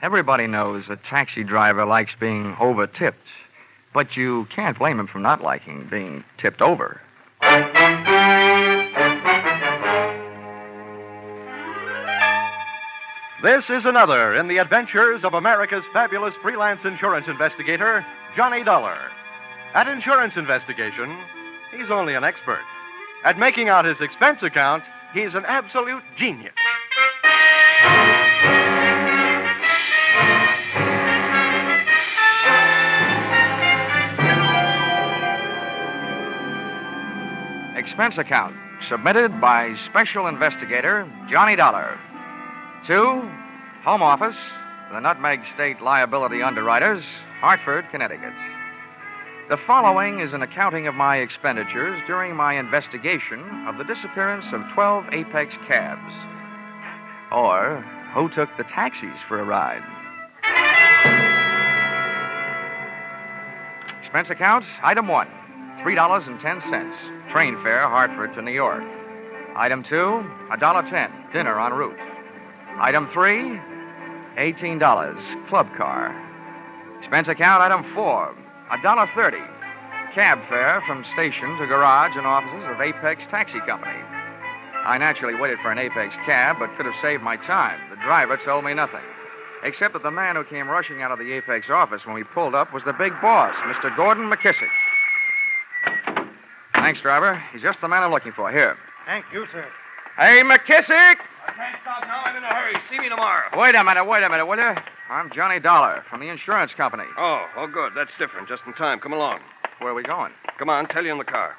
Everybody knows a taxi driver likes being over-tipped, but you can't blame him for not liking being tipped over. This is another in the adventures of America's fabulous freelance insurance investigator, Johnny Dollar. At insurance investigation, he's only an expert. At making out his expense account, he's an absolute genius. Expense account submitted by Special Investigator Johnny Dollar. To Home Office, the Nutmeg State Liability Underwriters, Hartford, Connecticut. The following is an accounting of my expenditures during my investigation of the disappearance of 12 Apex cabs. Or who took the taxis for a ride. Expense account, item 1, $3.10, train fare Hartford to New York. Item 2, $1.10, dinner en route. Item 3, $18, club car. Expense account, item 4, $1.30, cab fare from station to garage and offices of Apex Taxi Company. I naturally waited for an Apex cab, but could have saved my time. The driver told me nothing, except that the man who came rushing out of the Apex office when we pulled up was the big boss, Mr. Gordon McKissick. Thanks, driver. He's just the man I'm looking for. Here. Thank you, sir. Hey, McKissick! I can't stop now. I'm in a hurry. See me tomorrow. Wait a minute, will you? I'm Johnny Dollar from the insurance company. Oh, good. That's different. Just in time. Come along. Where are we going? Come on, tell you in the car.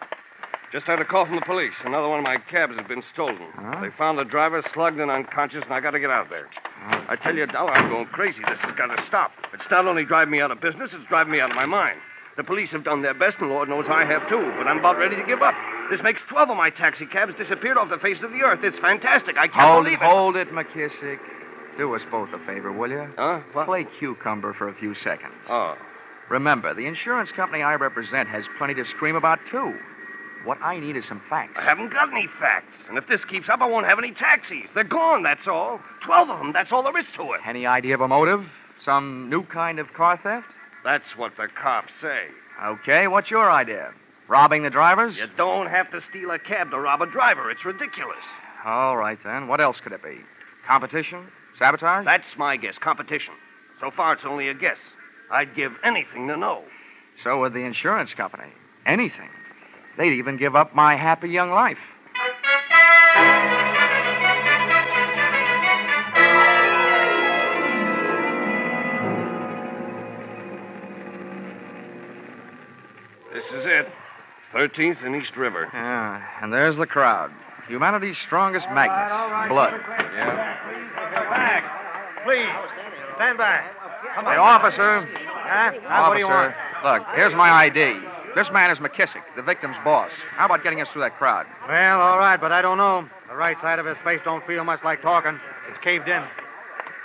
Just had a call from the police. Another one of my cabs has been stolen. Huh? They found the driver slugged and unconscious, and I got to get out there. I tell you, Dollar, I'm going crazy. This has got to stop. It's not only driving me out of business, it's driving me out of my mind. The police have done their best, and Lord knows I have too, but I'm about ready to give up. This makes 12 of my taxi cabs disappeared off the face of the earth. It's fantastic. I can't believe it. Hold it, McKissick. Do us both a favor, will you? Huh? What? Play cucumber for a few seconds. Oh. Remember, the insurance company I represent has plenty to scream about, too. What I need is some facts. I haven't got any facts. And if this keeps up, I won't have any taxis. They're gone, that's all. 12 of them, that's all there is to it. Any idea of a motive? Some new kind of car theft? That's what the cops say. Okay, what's your idea? Robbing the drivers? You don't have to steal a cab to rob a driver. It's ridiculous. All right, then. What else could it be? Competition? Sabotage? That's my guess, competition. So far, it's only a guess. I'd give anything to know. So would the insurance company. Anything. They'd even give up my happy young life. This is it. 13th and East River. Yeah, and there's the crowd. Humanity's strongest magnet. All right. Blood. Yeah. Back. Please. Stand back. Come on. Hey, officer. Huh? What do you want? Look, here's my ID. This man is McKissick, the victim's boss. How about getting us through that crowd? Well, all right, but I don't know. The right side of his face don't feel much like talking. It's caved in.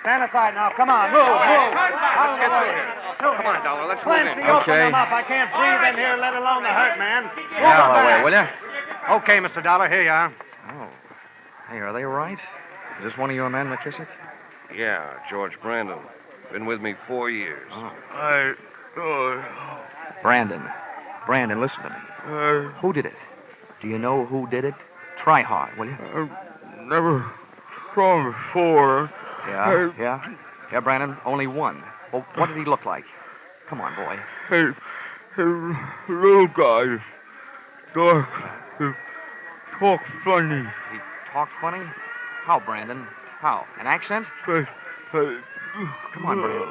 Stand aside now. Come on. Move. Out of the way. Come on, Dollar. Let's move Clancy, in. open Okay. them up. I can't breathe in here, let alone the hurt man. Move Get out of the way, back. will you? Okay, Mr. Dollar. Here you are. Oh. Hey, are they right? Is this one of your men, McKissick? Yeah, George Brandon. Been with me 4 years. Oh. Brandon, listen to me. Who did it? Do you know who did it? Try hard, will you? Never saw him before. Yeah, Brandon, only one. Well, what did he look like? Come on, boy. Hey, little guy. Dark. He talk funny. He talked funny? How, Brandon? How? An accent? Hey, Come on, Brandon.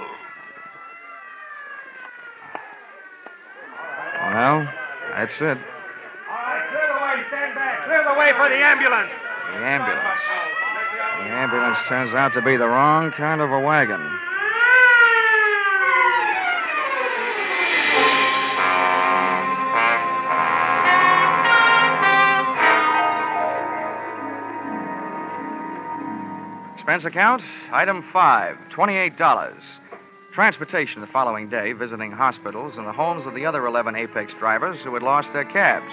Well, that's it. All right, clear the way. Stand back. Clear the way for the ambulance. The ambulance. The ambulance turns out to be the wrong kind of a wagon. Expense account, item 5, $28. Transportation the following day, visiting hospitals and the homes of the other 11 Apex drivers who had lost their cabs.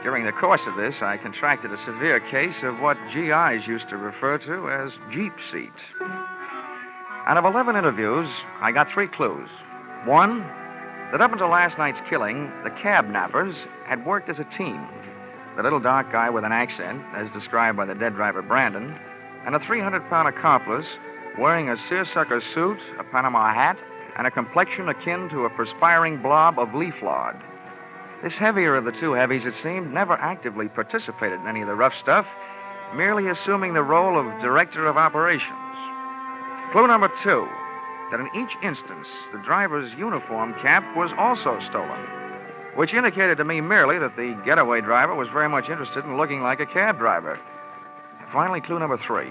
During the course of this, I contracted a severe case of what GIs used to refer to as Jeep seat. Out of 11 interviews, I got 3 clues. One, that up until last night's killing, the cab nappers had worked as a team. The little dark guy with an accent, as described by the dead driver Brandon, and a 300-pound accomplice wearing a seersucker suit, a Panama hat, and a complexion akin to a perspiring blob of leaf lard. This heavier of the 2 heavies, it seemed, never actively participated in any of the rough stuff, merely assuming the role of director of operations. Clue number 2, that in each instance, the driver's uniform cap was also stolen, which indicated to me merely that the getaway driver was very much interested in looking like a cab driver. Finally, clue number 3.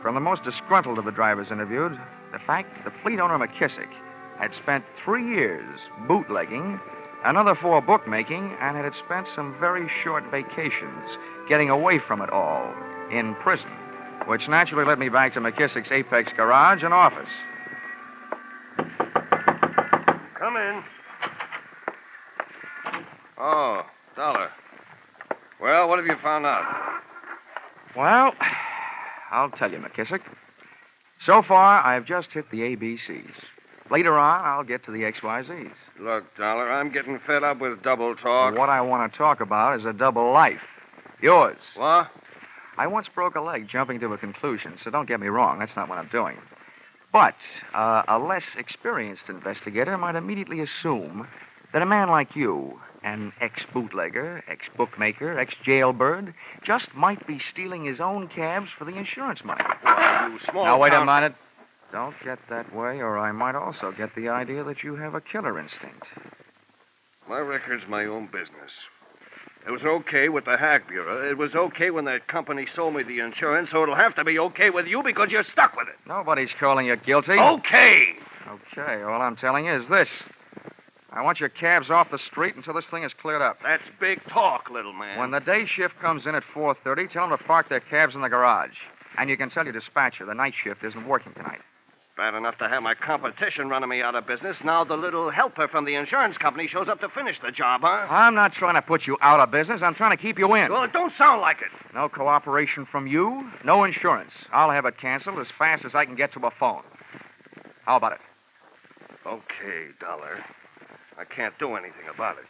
From the most disgruntled of the drivers interviewed, the fact that the fleet owner McKissick had spent 3 years bootlegging, another 4 bookmaking, and had spent some very short vacations getting away from it all in prison, which naturally led me back to McKissick's Apex garage and office. Come in. Oh, Dollar. Well, what have you found out? Well, I'll tell you, McKissick. So far, I've just hit the ABCs. Later on, I'll get to the XYZs. Look, Dollar, I'm getting fed up with double talk. What I want to talk about is a double life. Yours. What? I once broke a leg jumping to a conclusion, so don't get me wrong. That's not what I'm doing. But a less experienced investigator might immediately assume that a man like you, an ex-bootlegger, ex-bookmaker, ex-jailbird, just might be stealing his own cabs for the insurance money. Well, you small Now, wait a town- minute. Don't get that way, or I might also get the idea that you have a killer instinct. My record's my own business. It was okay with the Hack Bureau. It was okay when that company sold me the insurance, so it'll have to be okay with you because you're stuck with it. Nobody's calling you guilty. Okay! Okay, all I'm telling you is this. I want your cabs off the street until this thing is cleared up. That's big talk, little man. When the day shift comes in at 4:30, tell them to park their cabs in the garage. And you can tell your dispatcher the night shift isn't working tonight. Bad enough to have my competition running me out of business. Now the little helper from the insurance company shows up to finish the job, huh? I'm not trying to put you out of business. I'm trying to keep you in. Well, it don't sound like it. No cooperation from you, no insurance. I'll have it canceled as fast as I can get to a phone. How about it? Okay, Dollar. I can't do anything about it.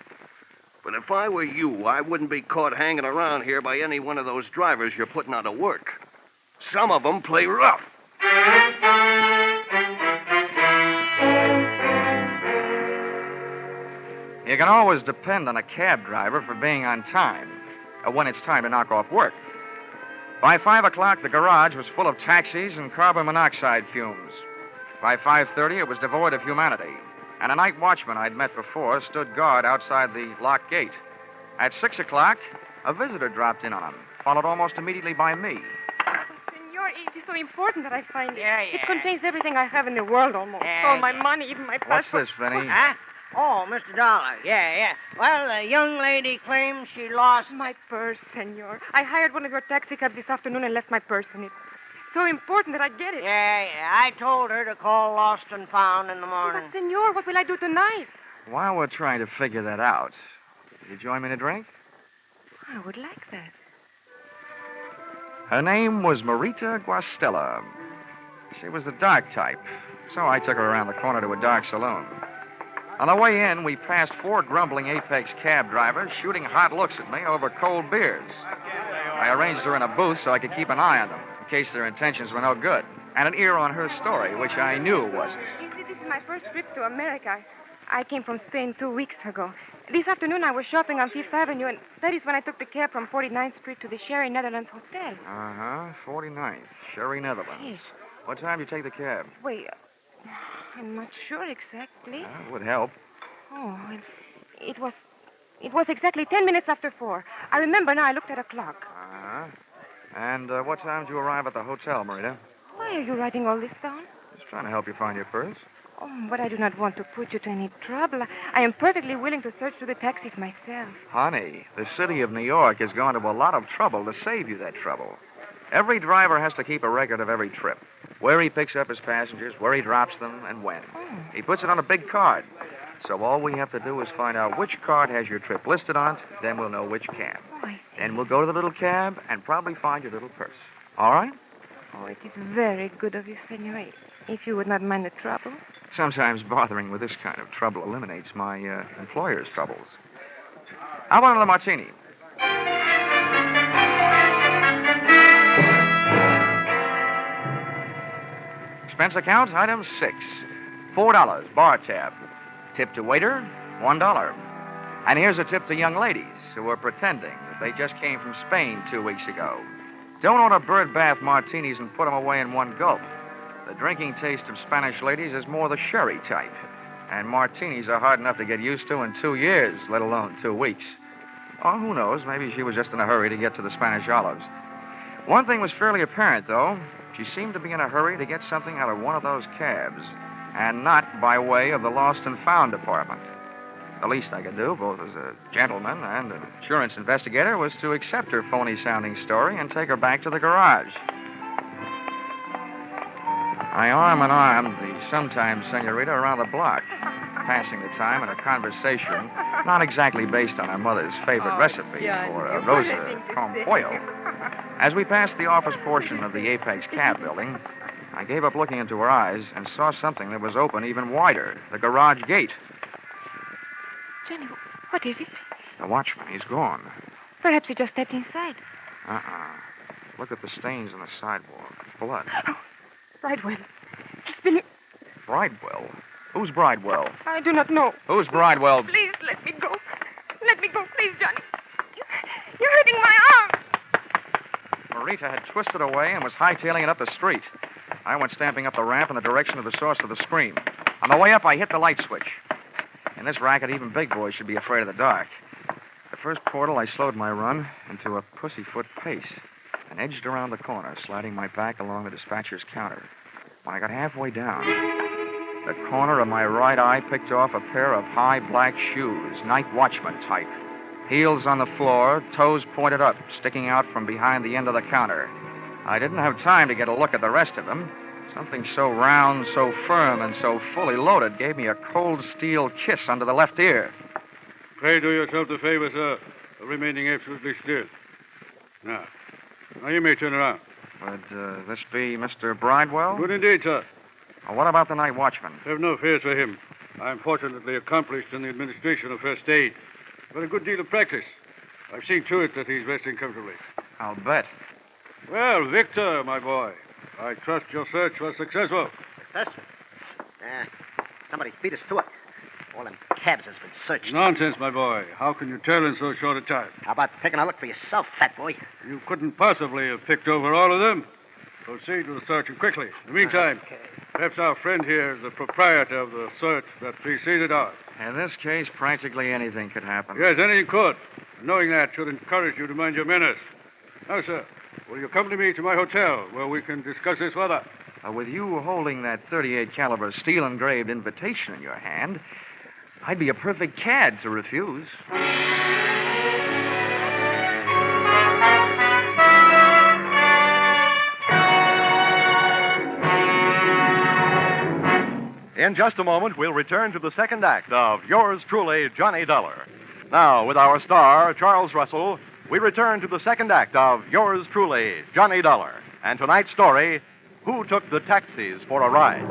But if I were you, I wouldn't be caught hanging around here by any one of those drivers you're putting out of work. Some of them play rough. You can always depend on a cab driver for being on time, when it's time to knock off work. By 5 o'clock, the garage was full of taxis and carbon monoxide fumes. By 5:30, it was devoid of humanity, and a night watchman I'd met before stood guard outside the locked gate. At 6 o'clock, a visitor dropped in on him, followed almost immediately by me. Senor, it is so important that I find it. Yeah. It contains everything I have in the world almost. Yeah, All my yeah. money, even my What's passport. this, Vinny? Huh? Oh, Mr. Dollar. Yeah. Well, a young lady claims she lost... My purse, senor. I hired one of your taxi cabs this afternoon and left my purse in it. It's so important that I get it. Yeah. I told her to call Lost and Found in the morning. But, senor, what will I do tonight? While we're trying to figure that out, will you join me in a drink? I would like that. Her name was Marita Guastella. She was the dark type, so I took her around the corner to a dark saloon. On the way in, we passed 4 grumbling Apex cab drivers shooting hot looks at me over cold beers. I arranged her in a booth so I could keep an eye on them, in case their intentions were no good, and an ear on her story, which I knew wasn't. You see, this is my first trip to America. I came from Spain 2 weeks ago. This afternoon, I was shopping on Fifth Avenue, and that is when I took the cab from 49th Street to the Sherry Netherlands Hotel. 49th, Sherry Netherlands. Yes. What time did you take the cab? Wait, I'm not sure exactly. It would help. Oh, well, it was exactly 10 minutes after 4. I remember now. I looked at a clock. And what time did you arrive at the hotel, Marita? Why are you writing all this down? Just trying to help you find your purse. Oh, but I do not want to put you to any trouble. I am perfectly willing to search through the taxis myself. Honey, the city of New York has gone to a lot of trouble to save you that trouble. Every driver has to keep a record of every trip. Where he picks up his passengers, where he drops them, and when. Oh. He puts it on a big card. So all we have to do is find out which card has your trip listed on it, then we'll know which cab. Oh, I see. Then we'll go to the little cab and probably find your little purse. All right? Oh, it is very good of you, senor. If you would not mind the trouble. Sometimes bothering with this kind of trouble eliminates my employer's troubles. How about another martini? Expense account, item 6. $4, bar tab. Tip to waiter, $1. And here's a tip to young ladies who are pretending that they just came from Spain 2 weeks ago. Don't order bird bath martinis and put them away in one gulp. The drinking taste of Spanish ladies is more the sherry type. And martinis are hard enough to get used to in 2 years, let alone 2 weeks. Oh, who knows? Maybe she was just in a hurry to get to the Spanish Olives. One thing was fairly apparent, though. She seemed to be in a hurry to get something out of one of those cabs, and not by way of the lost and found department. The least I could do, both as a gentleman and an insurance investigator, was to accept her phony-sounding story and take her back to the garage. I arm-in-armed the sometimes senorita around the block, passing the time in a conversation not exactly based on her mother's favorite recipe for a rosa con pollo. As we passed the office portion of the Apex cab building, I gave up looking into her eyes and saw something that was open even wider, the garage gate. Johnny, what is it? The watchman, he's gone. Perhaps he just stepped inside. Look at the stains on the sidewalk. Blood. Oh, Bridewell. He's been... Bridewell? Who's Bridewell? I do not know. Who's Bridewell? Please, let me go. Let me go, please, Johnny. You're hurting my arm. Marita had twisted away and was hightailing it up the street. I went stamping up the ramp in the direction of the source of the scream. On the way up, I hit the light switch. In this racket, even big boys should be afraid of the dark. The first portal, I slowed my run into a pussyfoot pace and edged around the corner, sliding my back along the dispatcher's counter. When I got halfway down, the corner of my right eye picked off a pair of high black shoes, night watchman type. Heels on the floor, toes pointed up, sticking out from behind the end of the counter. I didn't have time to get a look at the rest of them. Something so round, so firm, and so fully loaded gave me a cold steel kiss under the left ear. Pray do yourself the favor, sir, of remaining absolutely still. Now you may turn around. Would this be Mr. Bridewell? Good indeed, sir. Well, what about the night watchman? Have no fears for him. I'm fortunately accomplished in the administration of first aid. Got a good deal of practice. I've seen to it that he's resting comfortably. I'll bet. Well, Victor, my boy, I trust your search was successful. Successful? Somebody beat us to it. All them cabs has been searched. Nonsense, my boy. How can you tell in so short a time? How about taking a look for yourself, fat boy? You couldn't possibly have picked over all of them. Proceed with the search and quickly. In the meantime, perhaps our friend here is the proprietor of the search that preceded ours. In this case, practically anything could happen. Yes, anything could. Knowing that should encourage you to mind your manners. Now, sir, will you accompany me to my hotel where we can discuss this further? With you holding that .38 caliber steel-engraved invitation in your hand, I'd be a perfect cad to refuse. In just a moment, we'll return to the second act of Yours Truly, Johnny Dollar. Now, with our star, Charles Russell, we return to the second act of Yours Truly, Johnny Dollar. And tonight's story, Who Took the Taxis for a Ride?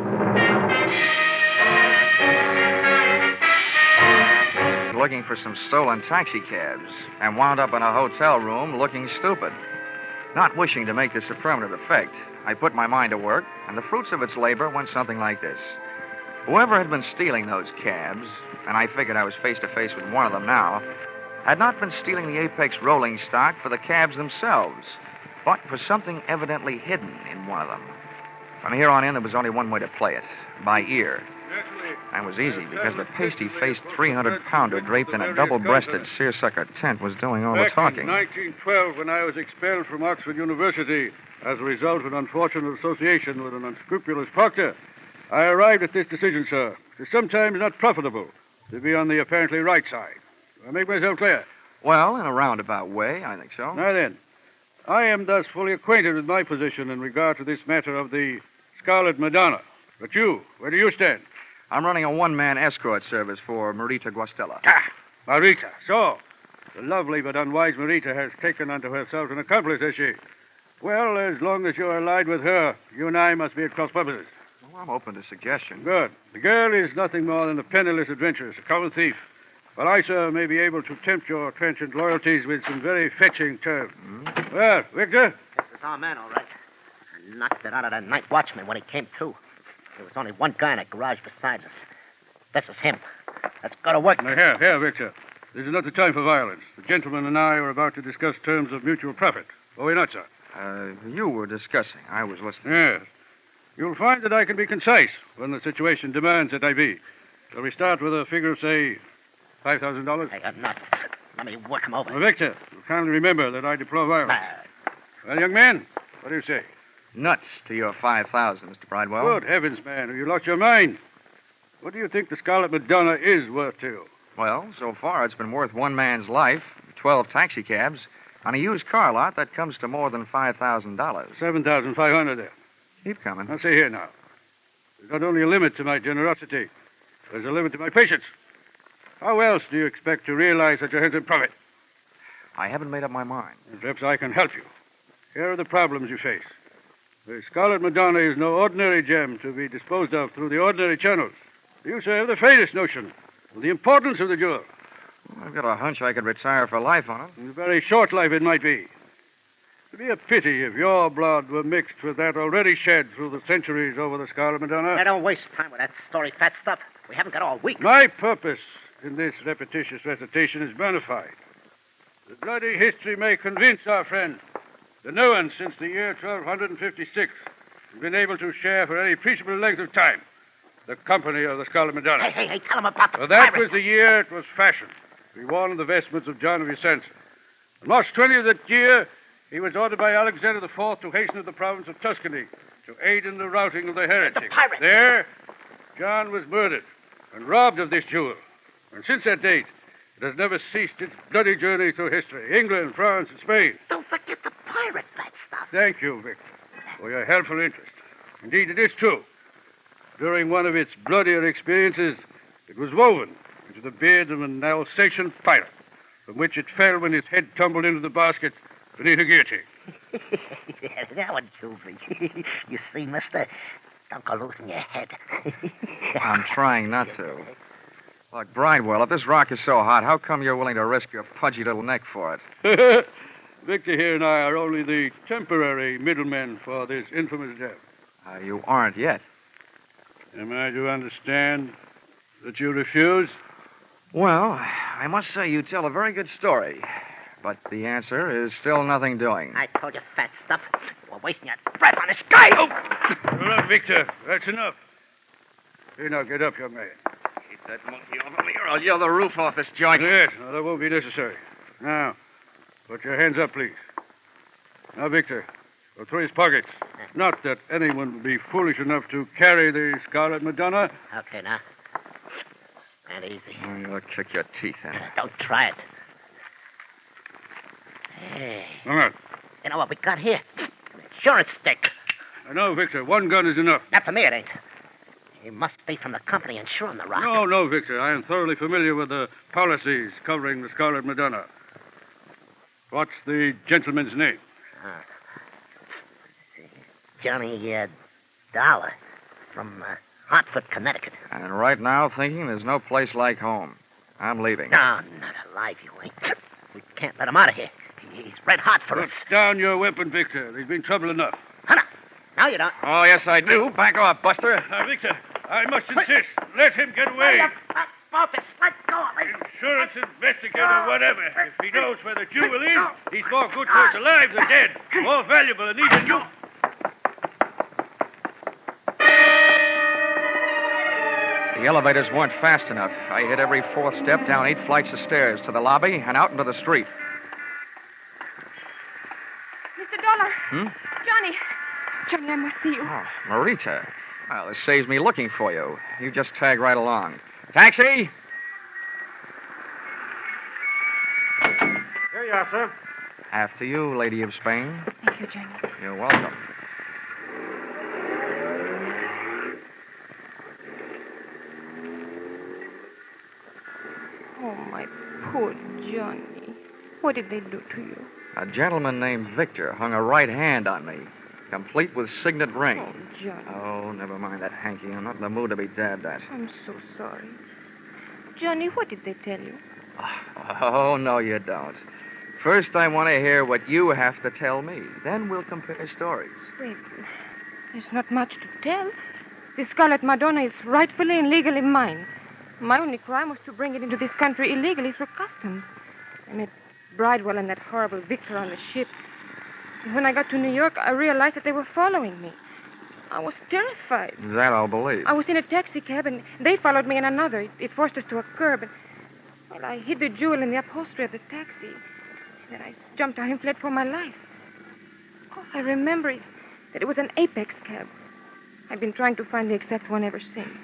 Looking for some stolen taxicabs and wound up in a hotel room looking stupid. Not wishing to make this a permanent effect, I put my mind to work, and the fruits of its labor went something like this. Whoever had been stealing those cabs, and I figured I was face to face with one of them now, had not been stealing the Apex rolling stock for the cabs themselves, but for something evidently hidden in one of them. From here on in, there was only one way to play it, by ear. That was easy, because the pasty-faced 300-pounder draped in a double-breasted seersucker tent was doing all the talking. In 1912, when I was expelled from Oxford University as a result of an unfortunate association with an unscrupulous proctor, I arrived at this decision, sir. It is sometimes not profitable to be on the apparently right side. Do I make myself clear? Well, in a roundabout way, I think so. Now then, I am thus fully acquainted with my position in regard to this matter of the Scarlet Madonna. But you, where do you stand? I'm running a one-man escort service for Marita Guastella. Marita. So, the lovely but unwise Marita has taken unto herself an accomplice, has she? Well, as long as you're allied with her, you and I must be at cross purposes. Well, I'm open to suggestion. Good. The girl is nothing more than a penniless adventuress, a common thief. While I, sir, may be able to tempt your transient loyalties with some very fetching terms. Well, Victor? This is our man, all right. I knocked it out of the night watchman when he came to. There was only one guy in the garage besides us. This is him. Let's go to work. Now, here, Victor. This is not the time for violence. The gentleman and I are about to discuss terms of mutual profit. Are we not, sir? You were discussing. I was listening. Yes. You'll find that I can be concise when the situation demands that I be. Shall we start with a figure of, say, $5,000? I got nuts. Let me work him over. Now, Victor, you kindly remember that I deplore violence. Well, young man, what do you say? Nuts to your 5,000, Mr. Bridewell. Good heavens, man. Have you lost your mind? What do you think the Scarlet Madonna is worth to you? Well, so far it's been worth one man's life, 12 taxicabs. On a used car lot, that comes to more than $5,000. $7,500 there. Keep coming. Now, see here now. There's not only a limit to my generosity, there's a limit to my patience. How else do you expect to realize such a handsome profit? I haven't made up my mind. And perhaps I can help you. Here are the problems you face. The Scarlet Madonna is no ordinary gem to be disposed of through the ordinary channels. You, sir, have the faintest notion of the importance of the jewel. I've got a hunch I could retire for life on it. And a very short life it might be. It'd be a pity if your blood were mixed with that already shed through the centuries over the Scarlet Madonna. Now, don't waste time with that story fat stuff. We haven't got all week. My purpose in this repetitious recitation is bona fide. The bloody history may convince our friend that no one since the year 1256 has been able to share for any appreciable length of time the company of the Scarlet Madonna. Hey, tell him about the Well, that pirate. was the year it was fashioned to be worn in the vestments of John of Vicenza. On March 20th of that year, he was ordered by Alexander IV to hasten to the province of Tuscany to aid in the routing of the heretics. The pirate. There, John was murdered and robbed of this jewel. And since that date, it has never ceased its bloody journey through history. England, France, and Spain. Don't forget the pirate fat stuff. Thank you, Victor, for your helpful interest. Indeed, it is true. During one of its bloodier experiences, it was woven into the beard of an Alsatian pirate, from which it fell when his head tumbled into the basket beneath a guillotine. Yeah, that one killed me. You see, mister, don't go losing your head. I'm trying not to. Look, Bridewell, if this rock is so hot, how come you're willing to risk your pudgy little neck for it? Victor here and I are only the temporary middlemen for this infamous death. You aren't yet. Am I to understand that you refuse? Well, I must say you tell a very good story. But the answer is still nothing doing. I told you fat stuff. We're wasting your breath on this guy. Oh! All right, Victor, that's enough. Here, now, get up, young man. Keep that monkey off of me or I'll yell the roof off this joint. Yes, no, that won't be necessary. Now, put your hands up, please. Now, Victor, go through his pockets. Not that anyone would be foolish enough to carry the Scarlet Madonna. Okay, now. Stand easy. Oh, you'll kick your teeth in. Don't try it. Hey. Come on. You know what we got here? An insurance stick. I know, Victor. One gun is enough. Not for me, it ain't. He must be from the company insuring the rock. No, Victor. I am thoroughly familiar with the policies covering the Scarlet Madonna. What's the gentleman's name? Johnny Dollar from Hartford, Connecticut. And right now, thinking there's no place like home. I'm leaving. No, not alive, you ain't. We can't let him out of here. He's red hot for us. Put down your weapon, Victor. There's been trouble enough. Hunter, no, you don't. Oh, yes, I do. Back off, Buster. Victor, I must insist. Let him get away. Focus, let go of me. Insurance investigator, whatever. If he knows where the jewel is, he's more good to us alive than dead. More valuable than even you. The elevators weren't fast enough. I hit every fourth step down 8 flights of stairs to the lobby and out into the street. Mr. Dollar. Hmm? Johnny, I must see you. Oh, Marita. Well, this saves me looking for you. You just tag right along. Taxi! Here you are, sir. After you, Lady of Spain. Thank you, Johnny. You're welcome. Oh, my poor Johnny. What did they do to you? A gentleman named Victor hung a right hand on me. complete with signet ring. Oh, Johnny. Oh, never mind that hanky. I'm not in the mood to be dabbed at. I'm so sorry. Johnny, what did they tell you? Oh, no, you don't. First, I want to hear what you have to tell me. Then we'll compare stories. Wait, there's not much to tell. The Scarlet Madonna is rightfully and legally mine. My only crime was to bring it into this country illegally through customs. I met Bridewell and that horrible Victor on the ship. And when I got to New York, I realized that they were following me. I was terrified. That I'll believe. I was in a taxi cab, and they followed me in another. It forced us to a curb, and, well, I hid the jewel in the upholstery of the taxi. Then I jumped out and fled for my life. Oh, I remember that it was an Apex cab. I've been trying to find the exact one ever since.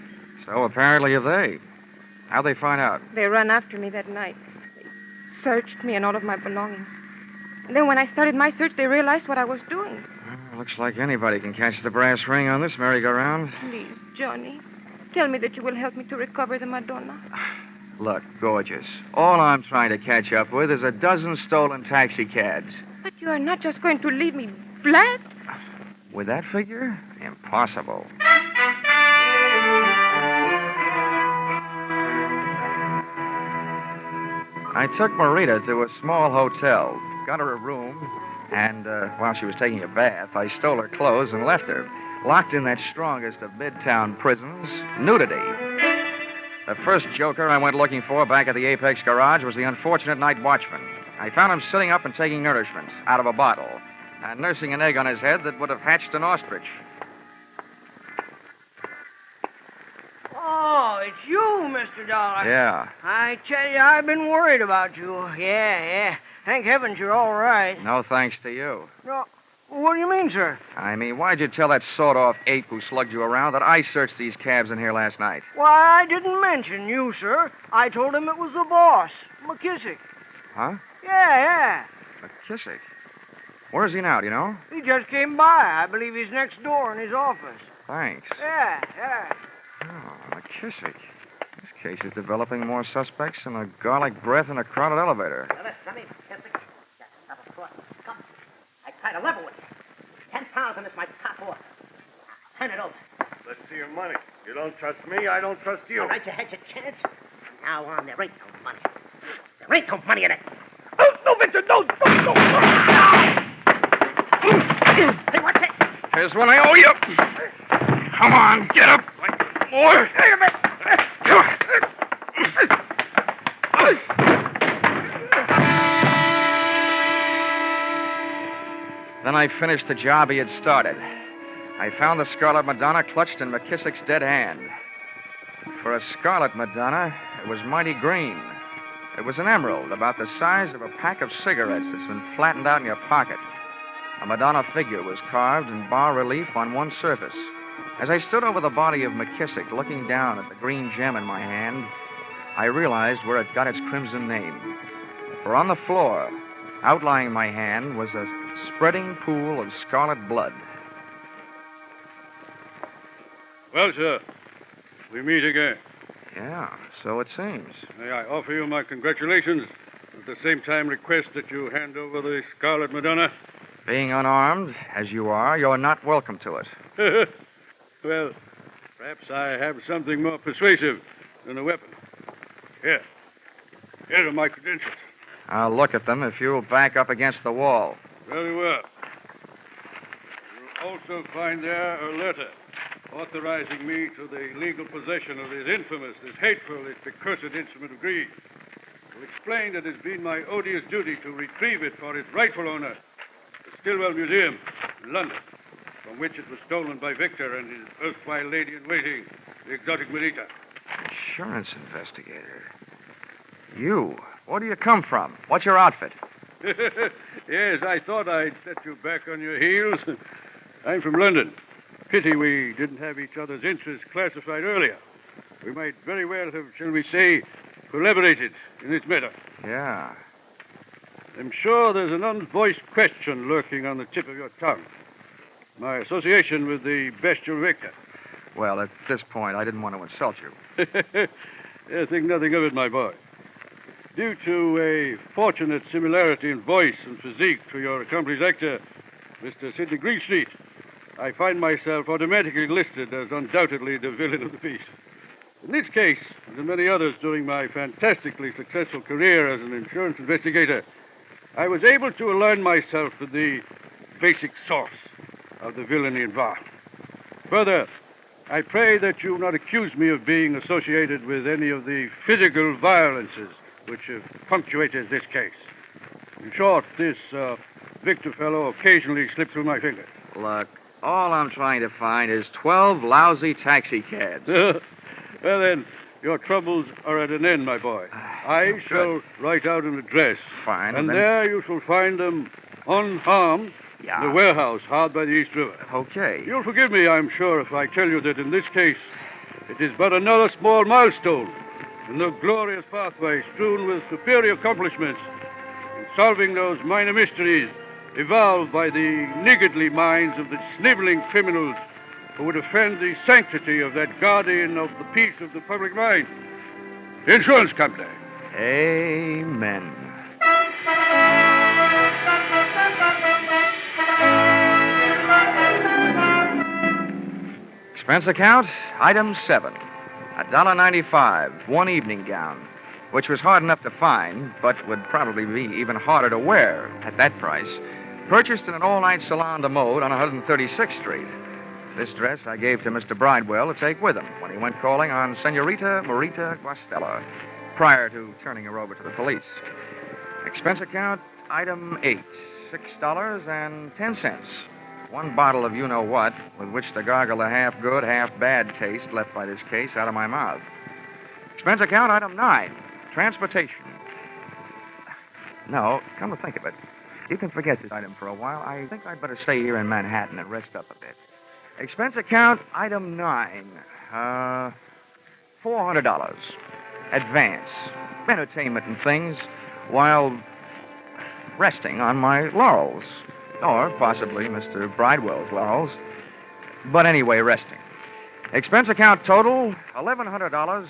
So apparently they. How'd they find out? They ran after me that night. They searched me and all of my belongings. And then when I started my search, they realized what I was doing. Well, looks like anybody can catch the brass ring on this merry-go-round. Please, Johnny, tell me that you will help me to recover the Madonna. Look, gorgeous. All I'm trying to catch up with is a dozen stolen taxicabs. But you are not just going to leave me flat? With that figure? Impossible. I took Marita to a small hotel, got her a room, and while she was taking a bath, I stole her clothes and left her, locked in that strongest of midtown prisons, nudity. The first joker I went looking for back at the Apex garage was the unfortunate night watchman. I found him sitting up and taking nourishment out of a bottle and nursing an egg on his head that would have hatched an ostrich. Oh, it's you, Mr. Dollar. Yeah. I tell you, I've been worried about you. Yeah. Thank heavens you're all right. No thanks to you. No, what do you mean, sir? I mean, why'd you tell that sawed-off ape who slugged you around that I searched these cabs in here last night? Why, I didn't mention you, sir. I told him it was the boss, McKissick. Huh? Yeah. McKissick? Where is he now, do you know? He just came by. I believe he's next door in his office. Thanks. Yeah. Oh, McKissick. This case is developing more suspects than a garlic breath in a crowded elevator. Now, listen to me, McKissick. That's a double-crossing scum. I tried to level with you. 10,000 is my top offer. Turn it over. Let's see your money. You don't trust me, I don't trust you. All right, you had your chance. From now on, there ain't no money. There ain't no money in it. Oh, no, Victor, no. Hey, what's it? Here's what I owe you. Come on, get up. More. Hey, a minute. Then I finished the job he had started. I found the Scarlet Madonna clutched in McKissick's dead hand. For a Scarlet Madonna, it was mighty green. It was an emerald about the size of a pack of cigarettes that's been flattened out in your pocket. A Madonna figure was carved in bas-relief on one surface. As I stood over the body of McKissick, looking down at the green gem in my hand, I realized where it got its crimson name. For on the floor, outlying my hand, was a spreading pool of scarlet blood. Well, sir, we meet again. Yeah, so it seems. May I offer you my congratulations, at the same time request that you hand over the Scarlet Madonna? Being unarmed, as you are, you're not welcome to it. Well, perhaps I have something more persuasive than a weapon. Here are my credentials. I'll look at them if you'll back up against the wall. Very well. You'll also find there a letter authorizing me to the legal possession of this infamous, this hateful, this accursed instrument of greed. Will explain that it's been my odious duty to retrieve it for its rightful owner, the Stillwell Museum in London, from which it was stolen by Victor and his erstwhile lady-in-waiting, the exotic Marita. Insurance investigator. You? Where do you come from? What's your outfit? Yes, I thought I'd set you back on your heels. I'm from London. Pity we didn't have each other's interests classified earlier. We might very well have, shall we say, collaborated in this matter. Yeah. I'm sure there's an unvoiced question lurking on the tip of your tongue. My association with the bestial Victor. Well, at this point, I didn't want to insult you. Yeah, think nothing of it, my boy. Due to a fortunate similarity in voice and physique to your accomplice actor, Mr. Sidney Greenstreet, I find myself automatically listed as undoubtedly the villain of the piece. In this case, as in many others during my fantastically successful career as an insurance investigator, I was able to align myself with the basic source of the villainy involved. Further, I pray that you not accuse me of being associated with any of the physical violences which have punctuated this case. In short, this Victor fellow occasionally slipped through my fingers. Look, all I'm trying to find is 12 lousy taxi cabs. Well, then, your troubles are at an end, my boy. I shall write out an address. Fine. And then... there you shall find them unharmed in the warehouse hard by the East River. Okay. You'll forgive me, I'm sure, if I tell you that in this case, it is but another small milestone in the glorious pathway strewn with superior accomplishments in solving those minor mysteries evolved by the niggardly minds of the sniveling criminals who would offend the sanctity of that guardian of the peace of the public mind, the insurance company. Amen. Expense account, item 7. $1.95, one evening gown, which was hard enough to find, but would probably be even harder to wear at that price. Purchased in an all-night salon de mode on 136th Street. This dress I gave to Mr. Bridewell to take with him when he went calling on Senorita Marita Guastella, prior to turning her over to the police. Expense account, item 8, $6.10. One bottle of you-know-what, with which to gargle the half-good, half-bad taste left by this case out of my mouth. Expense account, item 9, transportation. No, come to think of it, you can forget this item for a while. I think I'd better stay here in Manhattan and rest up a bit. Expense account, item 9, $400. Advance, entertainment and things, while resting on my laurels. Or possibly Mr. Bridewell's laurels. But anyway, resting. Expense account total, $1,100.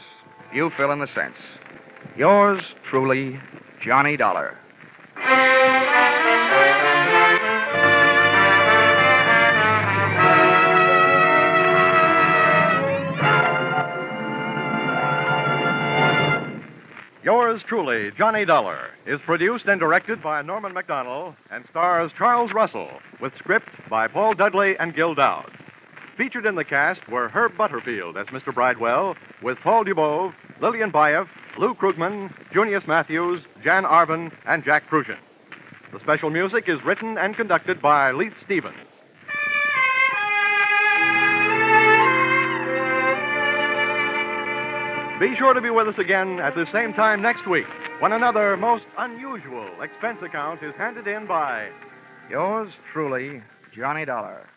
You fill in the cents. Yours truly, Johnny Dollar. Yours truly, Johnny Dollar, is produced and directed by Norman MacDonald and stars Charles Russell, with script by Paul Dudley and Gil Dowd. Featured in the cast were Herb Butterfield as Mr. Bridewell, with Paul Dubove, Lillian Baeff, Lou Krugman, Junius Matthews, Jan Arvin, and Jack Prusian. The special music is written and conducted by Leith Stevens. Be sure to be with us again at the same time next week when another most unusual expense account is handed in by Yours truly, Johnny Dollar.